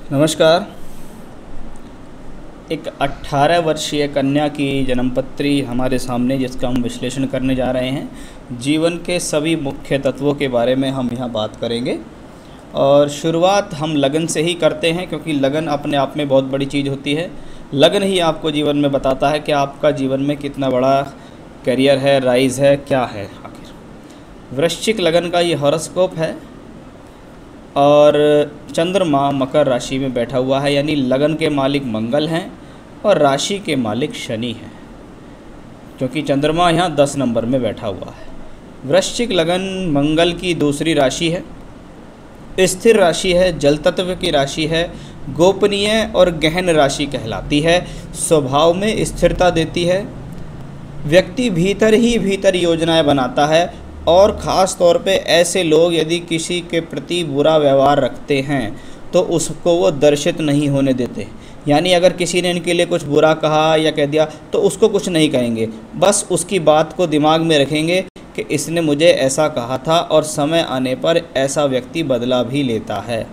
नमस्कार। एक 18 वर्षीय कन्या की जन्मपत्री हमारे सामने, जिसका हम विश्लेषण करने जा रहे हैं। जीवन के सभी मुख्य तत्वों के बारे में हम यहाँ बात करेंगे और शुरुआत हम लगन से ही करते हैं, क्योंकि लगन अपने आप में बहुत बड़ी चीज़ होती है। लगन ही आपको जीवन में बताता है कि आपका जीवन में कितना बड़ा करियर है, राइज है, क्या है आखिर। वृश्चिक लगन का ये हॉरोस्कोप है और चंद्रमा मकर राशि में बैठा हुआ है, यानी लगन के मालिक मंगल हैं और राशि के मालिक शनि हैं, क्योंकि चंद्रमा यहाँ 10 नंबर में बैठा हुआ है। वृश्चिक लगन मंगल की दूसरी राशि है, स्थिर राशि है, जल तत्व की राशि है, गोपनीय और गहन राशि कहलाती है। स्वभाव में स्थिरता देती है, व्यक्ति भीतर ही भीतर योजनाएं बनाता है और ख़ास तौर पे ऐसे लोग यदि किसी के प्रति बुरा व्यवहार रखते हैं तो उसको वो दर्शित नहीं होने देते। यानी अगर किसी ने इनके लिए कुछ बुरा कहा या कह दिया तो उसको कुछ नहीं कहेंगे, बस उसकी बात को दिमाग में रखेंगे कि इसने मुझे ऐसा कहा था, और समय आने पर ऐसा व्यक्ति बदला भी लेता है।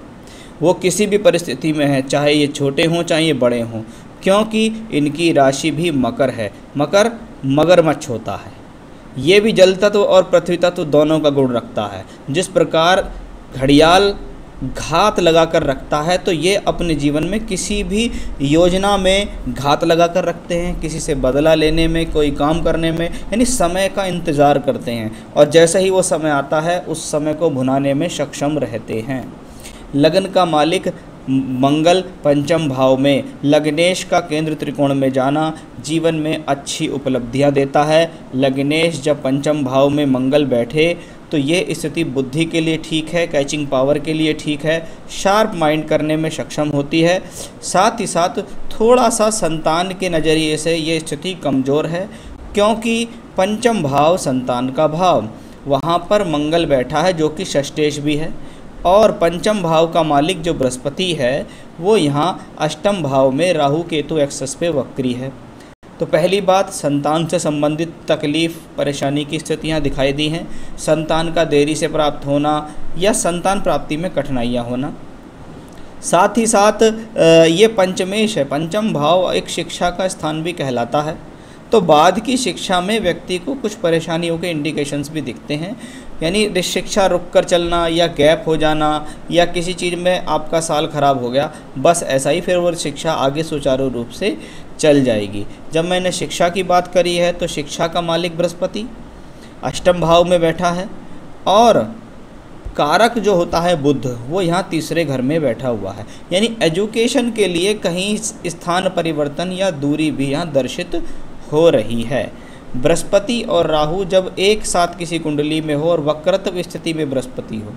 वो किसी भी परिस्थिति में है, चाहे ये छोटे हों चाहे ये बड़े हों, क्योंकि इनकी राशि भी मकर है। मकर मगरमच्छ होता है, ये भी जल तत्व और पृथ्वी तत्व दोनों का गुण रखता है। जिस प्रकार घड़ियाल घात लगा कर रखता है, तो ये अपने जीवन में किसी भी योजना में घात लगा कर रखते हैं, किसी से बदला लेने में, कोई काम करने में, यानी समय का इंतज़ार करते हैं और जैसे ही वो समय आता है उस समय को भुनाने में सक्षम रहते हैं। लगन का मालिक मंगल पंचम भाव में, लग्नेश का केंद्र त्रिकोण में जाना जीवन में अच्छी उपलब्धियां देता है। लग्नेश जब पंचम भाव में मंगल बैठे तो ये स्थिति बुद्धि के लिए ठीक है, कैचिंग पावर के लिए ठीक है, शार्प माइंड करने में सक्षम होती है। साथ ही साथ थोड़ा सा संतान के नज़रिए से ये स्थिति कमज़ोर है, क्योंकि पंचम भाव संतान का भाव, वहाँ पर मंगल बैठा है जो कि षष्ठेश भी है, और पंचम भाव का मालिक जो बृहस्पति है वो यहाँ अष्टम भाव में राहु केतु एक्सेस पे वक्री है। तो पहली बात, संतान से संबंधित तकलीफ़ परेशानी की स्थितियाँ दिखाई दी हैं। संतान का देरी से प्राप्त होना या संतान प्राप्ति में कठिनाइयाँ होना। साथ ही साथ ये पंचमेश है, पंचम भाव एक शिक्षा का स्थान भी कहलाता है, तो बाद की शिक्षा में व्यक्ति को कुछ परेशानियों के इंडिकेशंस भी दिखते हैं। यानी शिक्षा रुक कर चलना या गैप हो जाना या किसी चीज़ में आपका साल खराब हो गया, बस ऐसा ही फिर वो शिक्षा आगे सुचारू रूप से चल जाएगी। जब मैंने शिक्षा की बात करी है तो शिक्षा का मालिक बृहस्पति अष्टम भाव में बैठा है और कारक जो होता है बुध, वो यहाँ तीसरे घर में बैठा हुआ है। यानी एजुकेशन के लिए कहीं स्थान परिवर्तन या दूरी भी यहाँ दर्शित हो रही है। बृहस्पति और राहु जब एक साथ किसी कुंडली में हो और वक्रत्व स्थिति में बृहस्पति हो,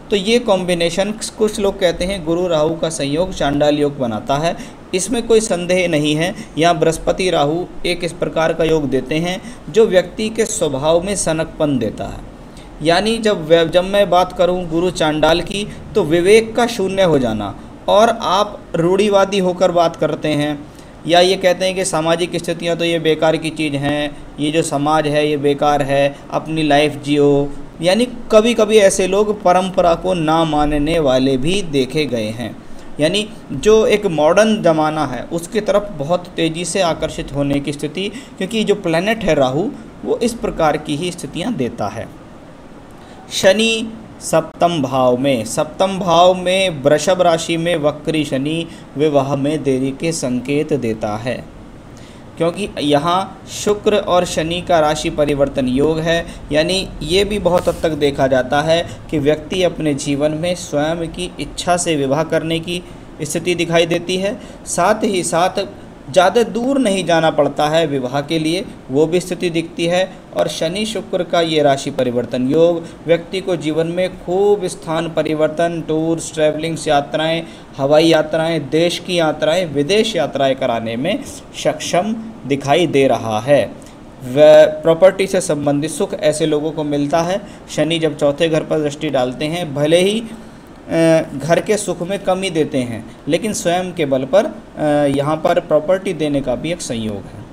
तो ये कॉम्बिनेशन, कुछ लोग कहते हैं गुरु राहु का संयोग चांडाल योग बनाता है। इसमें कोई संदेह नहीं है। यहाँ बृहस्पति राहु एक इस प्रकार का योग देते हैं जो व्यक्ति के स्वभाव में सनकपन देता है। यानी जब मैं बात करूँ गुरु चांडाल की, तो विवेक का शून्य हो जाना और आप रूढ़िवादी होकर बात करते हैं, या ये कहते हैं कि सामाजिक स्थितियाँ तो ये बेकार की चीज़ हैं, ये जो समाज है ये बेकार है, अपनी लाइफ जियो। यानी कभी कभी ऐसे लोग परंपरा को ना मानने वाले भी देखे गए हैं। यानी जो एक मॉडर्न ज़माना है उसकी तरफ बहुत तेज़ी से आकर्षित होने की स्थिति, क्योंकि जो प्लैनेट है राहु वो इस प्रकार की ही स्थितियाँ देता है। शनि सप्तम भाव में वृषभ राशि में वक्री शनि विवाह में देरी के संकेत देता है, क्योंकि यहाँ शुक्र और शनि का राशि परिवर्तन योग है। यानी ये भी बहुत हद तक देखा जाता है कि व्यक्ति अपने जीवन में स्वयं की इच्छा से विवाह करने की स्थिति दिखाई देती है। साथ ही साथ ज़्यादा दूर नहीं जाना पड़ता है विवाह के लिए, वो भी स्थिति दिखती है। और शनि शुक्र का ये राशि परिवर्तन योग व्यक्ति को जीवन में खूब स्थान परिवर्तन, टूर्स, ट्रैवलिंग्स, यात्राएं, हवाई यात्राएं, देश की यात्राएं, विदेश यात्राएं कराने में सक्षम दिखाई दे रहा है। वह प्रॉपर्टी से संबंधित सुख ऐसे लोगों को मिलता है। शनि जब चौथे घर पर दृष्टि डालते हैं, भले ही घर के सुख में कमी देते हैं, लेकिन स्वयं के बल पर यहाँ पर प्रॉपर्टी देने का भी एक संयोग है।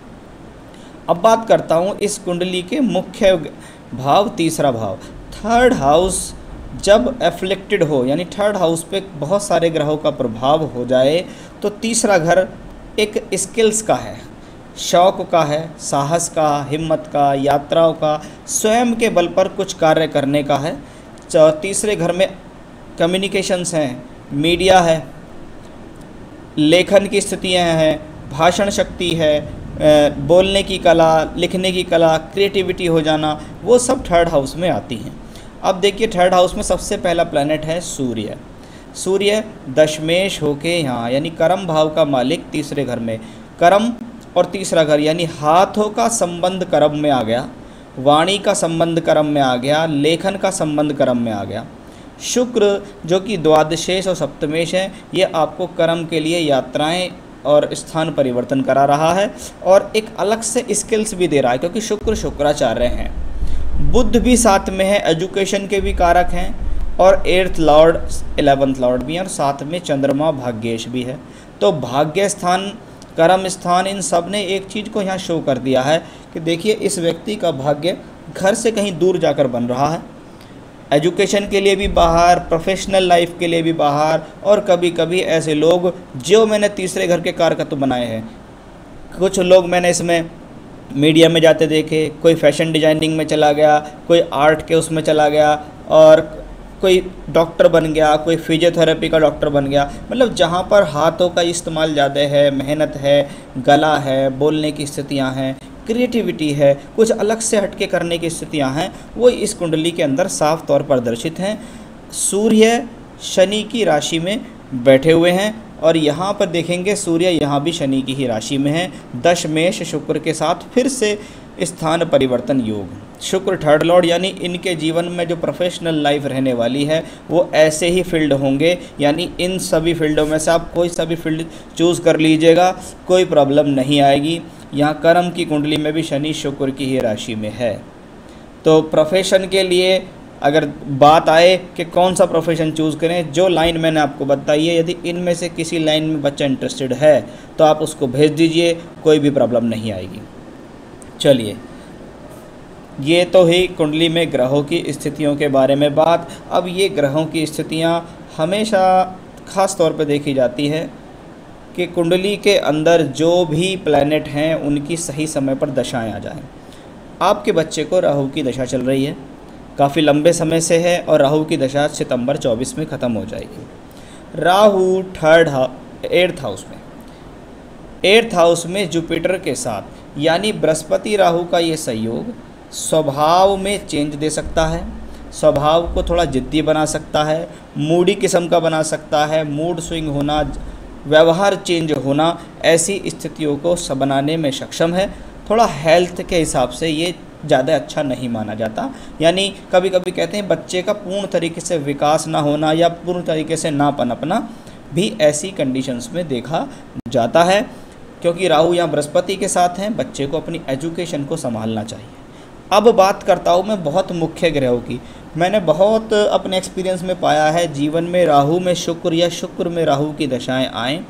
अब बात करता हूँ इस कुंडली के मुख्य भाव, तीसरा भाव, थर्ड हाउस जब एफ्लिक्टेड हो यानी थर्ड हाउस पे बहुत सारे ग्रहों का प्रभाव हो जाए तो तीसरा घर एक स्किल्स का है, शौक का है, साहस का, हिम्मत का, यात्राओं का, स्वयं के बल पर कुछ कार्य करने का है। तीसरे घर में कम्युनिकेशंस हैं, मीडिया है, लेखन की स्थितियाँ हैं, भाषण शक्ति है, बोलने की कला, लिखने की कला, क्रिएटिविटी हो जाना, वो सब थर्ड हाउस में आती हैं। अब देखिए थर्ड हाउस में सबसे पहला प्लैनेट है सूर्य। सूर्य दशमेश होके यहाँ यानी कर्म भाव का मालिक तीसरे घर में, कर्म और तीसरा घर यानी हाथों का संबंध कर्म में आ गया, वाणी का संबंध कर्म में आ गया, लेखन का संबंध कर्म में आ गया। शुक्र जो कि द्वादशेश और सप्तमेश है, ये आपको कर्म के लिए यात्राएं और स्थान परिवर्तन करा रहा है और एक अलग से स्किल्स भी दे रहा है क्योंकि शुक्र शुक्राचार्य हैं। बुध भी साथ में है, एजुकेशन के भी कारक हैं और 8th लॉर्ड 11th लॉर्ड भी हैं और साथ में चंद्रमा भाग्येश भी है। तो भाग्य स्थान, कर्म स्थान, इन सब ने एक चीज़ को यहाँ शो कर दिया है कि देखिए इस व्यक्ति का भाग्य घर से कहीं दूर जाकर बन रहा है, एजुकेशन के लिए भी बाहर, प्रोफेशनल लाइफ के लिए भी बाहर। और कभी कभी ऐसे लोग जो मैंने तीसरे घर के कारकत्व बनाए हैं, कुछ लोग मैंने इसमें मीडिया में जाते देखे, कोई फैशन डिजाइनिंग में चला गया, कोई आर्ट के उसमें चला गया और कोई डॉक्टर बन गया, कोई फिजियोथेरेपी का डॉक्टर बन गया। मतलब जहाँ पर हाथों का इस्तेमाल ज़्यादा है, मेहनत है, गला है, बोलने की स्थितियाँ हैं, क्रिएटिविटी है, कुछ अलग से हटके करने की स्थितियाँ हैं, वो इस कुंडली के अंदर साफ तौर पर दर्शित हैं। सूर्य शनि की राशि में बैठे हुए हैं और यहाँ पर देखेंगे सूर्य यहाँ भी शनि की ही राशि में है, दशमेश शुक्र के साथ फिर से स्थान परिवर्तन योग। शुक्र थर्ड लॉर्ड यानी इनके जीवन में जो प्रोफेशनल लाइफ रहने वाली है वो ऐसे ही फील्ड होंगे, यानी इन सभी फील्डों में से आप कोई सा भी फील्ड चूज़ कर लीजिएगा, कोई प्रॉब्लम नहीं आएगी। यहाँ कर्म की कुंडली में भी शनि शुक्र की ही राशि में है। तो प्रोफेशन के लिए अगर बात आए कि कौन सा प्रोफेशन चूज़ करें, जो लाइन मैंने आपको बताई है, यदि इनमें से किसी लाइन में बच्चा इंटरेस्टेड है तो आप उसको भेज दीजिए, कोई भी प्रॉब्लम नहीं आएगी। चलिए, ये तो ही कुंडली में ग्रहों की स्थितियों के बारे में बात। अब ये ग्रहों की स्थितियाँ हमेशा ख़ास तौर पे देखी जाती है कि कुंडली के अंदर जो भी प्लैनेट हैं उनकी सही समय पर दशाएं आ जाएं। आपके बच्चे को राहु की दशा चल रही है, काफ़ी लंबे समय से है और राहु की दशा सितंबर 24 में ख़त्म हो जाएगी। राहु 8th हाउस में, 8th हाउस में जुपिटर के साथ यानी बृहस्पति राहु का ये संयोग स्वभाव में चेंज दे सकता है, स्वभाव को थोड़ा जिद्दी बना सकता है, मूडी किस्म का बना सकता है, मूड स्विंग होना, व्यवहार चेंज होना, ऐसी स्थितियों को बनाने में सक्षम है। थोड़ा हेल्थ के हिसाब से ये ज़्यादा अच्छा नहीं माना जाता, यानी कभी कभी कहते हैं बच्चे का पूर्ण तरीके से विकास ना होना या पूर्ण तरीके से ना पनपना भी ऐसी कंडीशंस में देखा जाता है। क्योंकि राहु यहाँ बृहस्पति के साथ हैं, बच्चे को अपनी एजुकेशन को संभालना चाहिए। अब बात करता हूँ मैं बहुत मुख्य ग्रहों की। मैंने बहुत अपने एक्सपीरियंस में पाया है, जीवन में राहु में शुक्र या शुक्र में राहु की दशाएं आएँ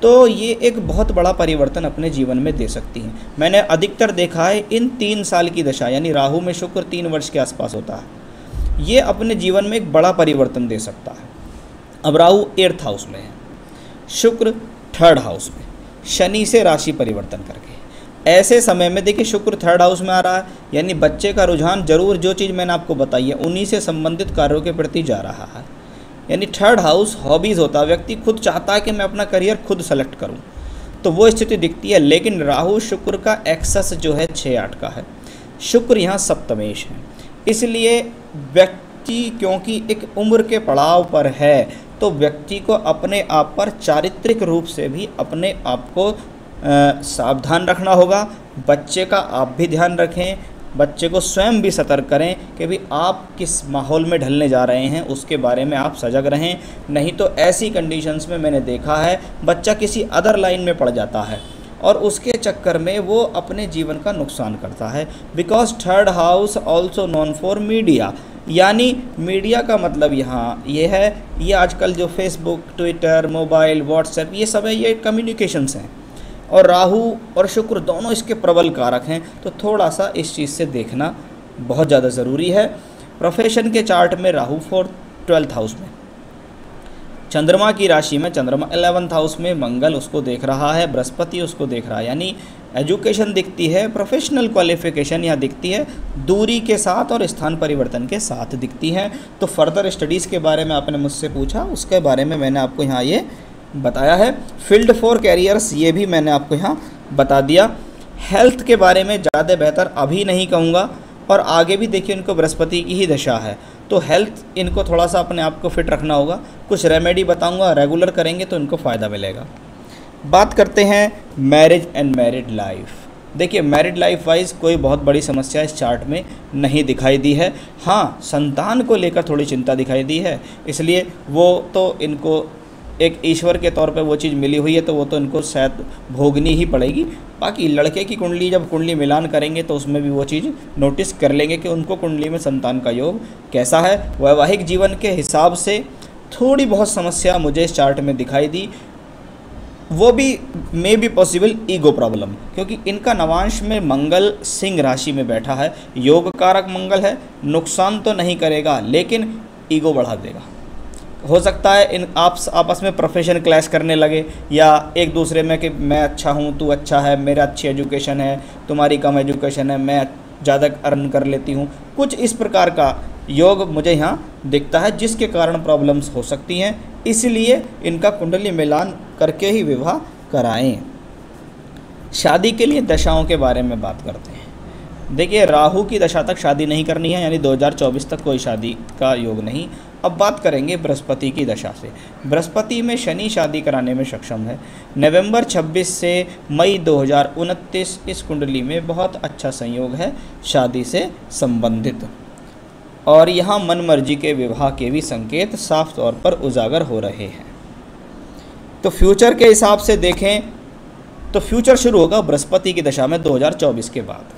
तो ये एक बहुत बड़ा परिवर्तन अपने जीवन में दे सकती हैं। मैंने अधिकतर देखा है इन 3 साल की दशा यानी राहु में शुक्र 3 वर्ष के आसपास होता है, ये अपने जीवन में एक बड़ा परिवर्तन दे सकता है। अब राहु 8th हाउस में है, शुक्र 3rd हाउस में, शनि से राशि परिवर्तन करके ऐसे समय में देखिए शुक्र 3rd हाउस में आ रहा है, यानी बच्चे का रुझान जरूर जो चीज़ मैंने आपको बताई है उन्हीं से संबंधित कार्यों के प्रति जा रहा है। यानी 3rd हाउस हॉबीज़ होता है, व्यक्ति खुद चाहता है कि मैं अपना करियर खुद सेलेक्ट करूं, तो वो स्थिति दिखती है। लेकिन राहु शुक्र का एक्सेस जो है 6-8 का है, शुक्र यहाँ सप्तमेश है, इसलिए व्यक्ति क्योंकि एक उम्र के पड़ाव पर है तो व्यक्ति को अपने आप पर चारित्रिक रूप से भी अपने आप को सावधान रखना होगा। बच्चे का आप भी ध्यान रखें, बच्चे को स्वयं भी सतर्क करें कि भी आप किस माहौल में ढलने जा रहे हैं उसके बारे में आप सजग रहें। नहीं तो ऐसी कंडीशंस में मैंने देखा है बच्चा किसी अदर लाइन में पड़ जाता है और उसके चक्कर में वो अपने जीवन का नुकसान करता है। Because 3rd house also non for media, यानी मीडिया का मतलब यहाँ ये है, ये आजकल जो फेसबुक, ट्विटर, मोबाइल, व्हाट्सएप ये सब है, ये कम्युनिकेशंस हैं और राहु और शुक्र दोनों इसके प्रबल कारक हैं। तो थोड़ा सा इस चीज़ से देखना बहुत ज़्यादा ज़रूरी है। प्रोफेशन के चार्ट में राहु 12th हाउस में, चंद्रमा की राशि में चंद्रमा 11th हाउस में, मंगल उसको देख रहा है, बृहस्पति उसको देख रहा है, यानी एजुकेशन दिखती है, प्रोफेशनल क्वालिफिकेशन यहाँ दिखती है, दूरी के साथ और स्थान परिवर्तन के साथ दिखती है। तो फर्दर स्टडीज़ के बारे में आपने मुझसे पूछा, उसके बारे में मैंने आपको यहाँ ये बताया है। फील्ड फॉर कैरियर्स ये भी मैंने आपको यहाँ बता दिया। हेल्थ के बारे में ज़्यादा बेहतर अभी नहीं कहूँगा, और आगे भी देखिए इनको बृहस्पति की ही दशा है, तो हेल्थ इनको थोड़ा सा अपने आप को फिट रखना होगा। कुछ रेमेडी बताऊंगा, रेगुलर करेंगे तो इनको फ़ायदा मिलेगा। बात करते हैं मैरिज एंड मैरिड लाइफ। देखिए मैरिड लाइफ वाइज कोई बहुत बड़ी समस्या इस चार्ट में नहीं दिखाई दी है। हाँ, संतान को लेकर थोड़ी चिंता दिखाई दी है, इसलिए वो तो इनको एक ईश्वर के तौर पे वो चीज़ मिली हुई है, तो वो तो इनको शायद भोगनी ही पड़ेगी। बाकी लड़के की कुंडली जब कुंडली मिलान करेंगे तो उसमें भी वो चीज़ नोटिस कर लेंगे कि उनको कुंडली में संतान का योग कैसा है। वैवाहिक जीवन के हिसाब से थोड़ी बहुत समस्या मुझे इस चार्ट में दिखाई दी, वो भी may be possible ego problem, क्योंकि इनका नवांश में मंगल सिंह राशि में बैठा है, योग कारक मंगल है, नुकसान तो नहीं करेगा लेकिन ईगो बढ़ा देगा। हो सकता है इन आपस में प्रोफेशन क्लैश करने लगे, या एक दूसरे में कि मैं अच्छा हूँ तू अच्छा है, मेरा अच्छी एजुकेशन है तुम्हारी कम एजुकेशन है, मैं ज़्यादा अर्न कर लेती हूँ, कुछ इस प्रकार का योग मुझे यहाँ दिखता है, जिसके कारण प्रॉब्लम्स हो सकती हैं। इसलिए इनका कुंडली मिलान करके ही विवाह कराएं। शादी के लिए दशाओं के बारे में बात करते हैं। देखिए राहु की दशा तक शादी नहीं करनी है, यानी 2024 तक कोई शादी का योग नहीं। अब बात करेंगे बृहस्पति की दशा से। बृहस्पति में शनि शादी कराने में सक्षम है। नवंबर 26 से मई 2029 इस कुंडली में बहुत अच्छा संयोग है शादी से संबंधित, और यहाँ मनमर्जी के विवाह के भी संकेत साफ तौर पर उजागर हो रहे हैं। तो फ्यूचर के हिसाब से देखें तो फ्यूचर शुरू होगा बृहस्पति की दशा में 2024 के बाद,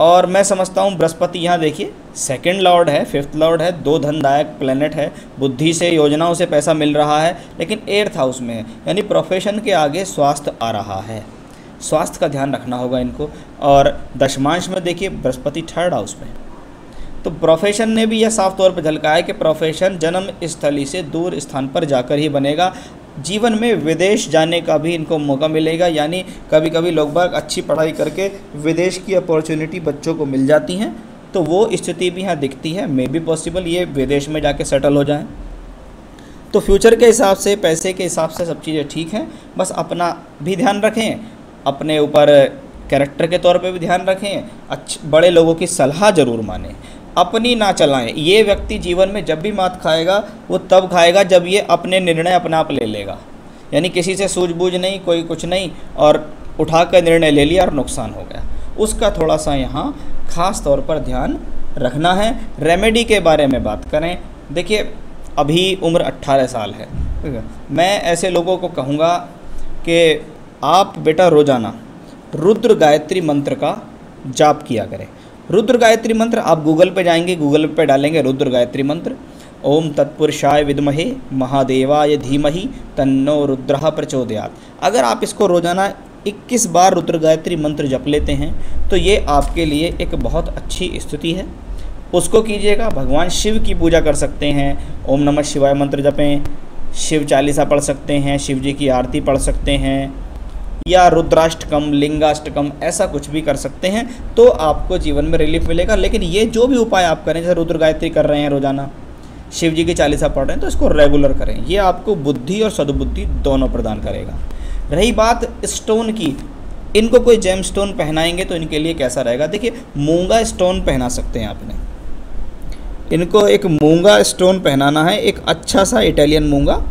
और मैं समझता हूँ बृहस्पति यहाँ देखिए सेकंड लॉर्ड है, 5th लॉर्ड है, 2 धनदायक प्लेनेट है, बुद्धि से योजनाओं से पैसा मिल रहा है, लेकिन 8th हाउस में है, यानी प्रोफेशन के आगे स्वास्थ्य आ रहा है, स्वास्थ्य का ध्यान रखना होगा इनको। और दशमांश में देखिए बृहस्पति 3rd हाउस में, तो प्रोफेशन ने भी यह साफ तौर पर झलका है कि प्रोफेशन जन्म स्थली से दूर स्थान पर जाकर ही बनेगा। जीवन में विदेश जाने का भी इनको मौका मिलेगा, यानी कभी कभी लोग बाग अच्छी पढ़ाई करके विदेश की अपॉर्चुनिटी बच्चों को मिल जाती हैं, तो वो स्थिति भी यहाँ दिखती है। मे बी पॉसिबल ये विदेश में जाके सेटल हो जाएं। तो फ्यूचर के हिसाब से, पैसे के हिसाब से सब चीज़ें ठीक हैं, बस अपना भी ध्यान रखें, अपने ऊपर कैरेक्टर के तौर पे भी ध्यान रखें, बड़े लोगों की सलाह ज़रूर मानें, अपनी ना चलाएं। ये व्यक्ति जीवन में जब भी मात खाएगा वो तब खाएगा जब ये अपने निर्णय अपना आप ले लेगा, यानी किसी से सूझबूझ नहीं, कोई कुछ नहीं, और उठा कर निर्णय ले लिया और नुकसान हो गया, उसका थोड़ा सा यहाँ खास तौर पर ध्यान रखना है। रेमेडी के बारे में बात करें, देखिए अभी उम्र 18 साल है, ठीक है, मैं ऐसे लोगों को कहूँगा कि आप बेटा रोज़ाना रुद्र गायत्री मंत्र का जाप किया करें। रुद्र गायत्री मंत्र आप गूगल पे जाएंगे, गूगल पे डालेंगे रुद्र गायत्री मंत्र, ओम तत्पुरुषाय विद्महे महादेवाय धीमहि तन्नो रुद्रः प्रचोदयात्। अगर आप इसको रोज़ाना 21 बार रुद्र गायत्री मंत्र जप लेते हैं तो ये आपके लिए एक बहुत अच्छी स्थिति है, उसको कीजिएगा। भगवान शिव की पूजा कर सकते हैं, ओम नमः शिवाय मंत्र जपें, शिव चालीसा पढ़ सकते हैं, शिव जी की आरती पढ़ सकते हैं, या रुद्राष्टकम, लिंगाष्टकम, ऐसा कुछ भी कर सकते हैं, तो आपको जीवन में रिलीफ मिलेगा। लेकिन ये जो भी उपाय आप करें, जैसे रुद्र गायत्री कर रहे हैं रोज़ाना, शिव जी की चालीसा पढ़ रहे हैं, तो इसको रेगुलर करें, ये आपको बुद्धि और सद्बुद्धि दोनों प्रदान करेगा। रही बात स्टोन की, इनको कोई जेम स्टोन पहनाएंगे तो इनके लिए कैसा रहेगा, देखिए मूंगा स्टोन पहना सकते हैं आपने, इनको एक मूंगा स्टोन पहनाना है, एक अच्छा सा इटालियन मूंगा,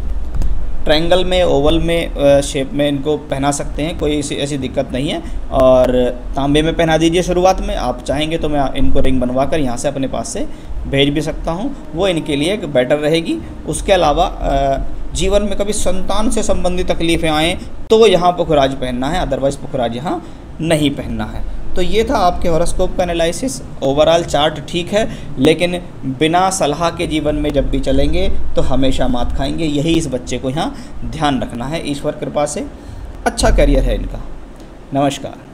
ट्रायंगल में, ओवल में, शेप में इनको पहना सकते हैं, कोई ऐसी दिक्कत नहीं है। और तांबे में पहना दीजिए शुरुआत में, आप चाहेंगे तो मैं इनको रिंग बनवा कर यहाँ से अपने पास से भेज भी सकता हूँ, वो इनके लिए एक बेटर रहेगी। उसके अलावा जीवन में कभी संतान से संबंधित तकलीफ़ें आएँ तो यहाँ पुखराज पहनना है, अदरवाइज़ पुखराज यहाँ नहीं पहनना है। तो ये था आपके हॉरोस्कोप का एनालिसिस। ओवरऑल चार्ट ठीक है, लेकिन बिना सलाह के जीवन में जब भी चलेंगे तो हमेशा मात खाएंगे, यही इस बच्चे को यहाँ ध्यान रखना है। ईश्वर कृपा से अच्छा करियर है इनका। नमस्कार।